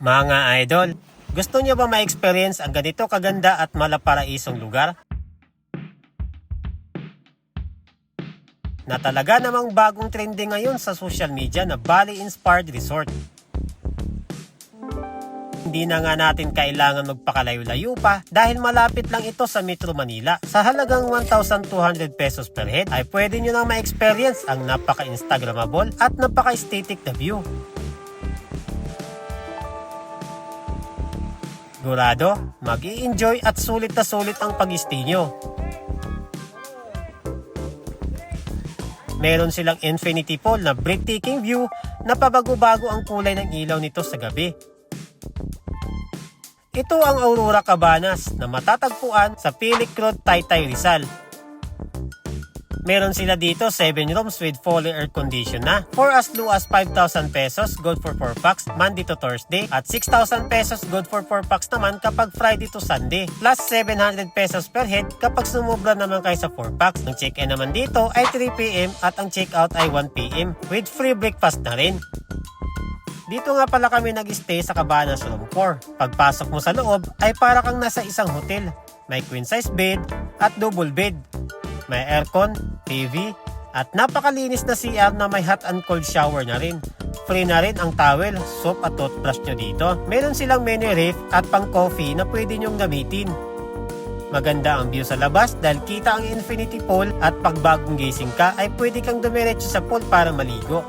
Mga idol, gusto niyo ba ma-experience ang ganito kaganda at malaparaisong lugar? Na talaga namang bagong trending ngayon sa social media na Bali-inspired resort. Hindi na nga natin kailangan magpakalayo-layo pa dahil malapit lang ito sa Metro Manila. Sa halagang 1,200 pesos per head ay pwede nyo nang ma-experience ang napaka-instagramable at napaka-aesthetic na view. Sigurado, mag-i-enjoy at sulit na sulit ang pag-stay nyo. Meron silang infinity pool na breathtaking view na pabago-bago ang kulay ng ilaw nito sa gabi. Ito ang Aurora Cabanas na matatagpuan sa Philic Road, Taytay, Rizal. Meron sila dito 7 rooms with fully air condition na for as low as 5,000 pesos good for 4 packs Monday to Thursday at 6,000 pesos good for 4 packs naman kapag Friday to Sunday plus 700 pesos per head kapag sumubra naman kayo sa 4 packs. Ang check-in naman dito ay 3 PM at ang check-out ay 1 PM with free breakfast na rin. Dito nga pala kami nag-stay sa Cabanas Room 4. Pagpasok mo sa loob ay para kang nasa isang hotel. May queen size bed at double bed. May aircon, TV, at napakalinis na CR na may hot and cold shower na rin. Free na rin ang towel, soap at toothbrush nyo dito. Meron silang mini ref at pang coffee na pwede nyong gamitin. Maganda ang view sa labas dahil kita ang infinity pool at pag bagong gising ka ay pwede kang dumiretso sa pool para maligo.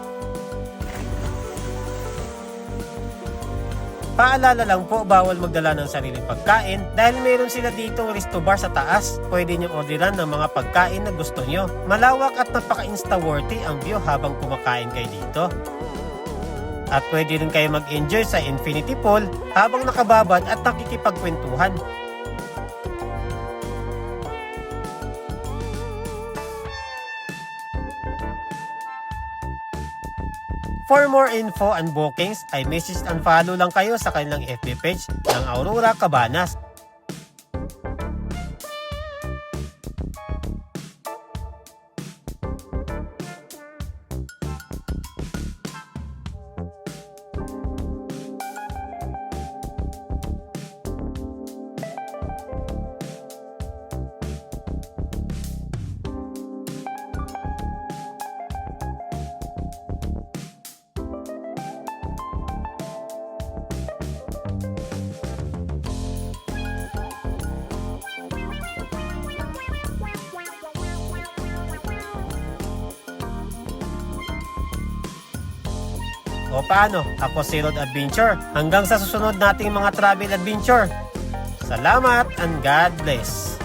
Paalala lang po, bawal magdala ng sariling pagkain dahil meron sila ditong resto bar sa taas. Pwede niyong orderan ng mga pagkain na gusto niyo. Malawak at napaka-insta-worthy ang view habang kumakain kayo dito. At pwede rin kayo mag-enjoy sa infinity pool habang nakababad at nakikipagkwentuhan. For more info and bookings, ay message and follow lang kayo sa kanilang FB page ng Aurora Cabanas. O paano? Ako si Rod Adventure. Hanggang sa susunod nating mga travel adventure. Salamat and God bless.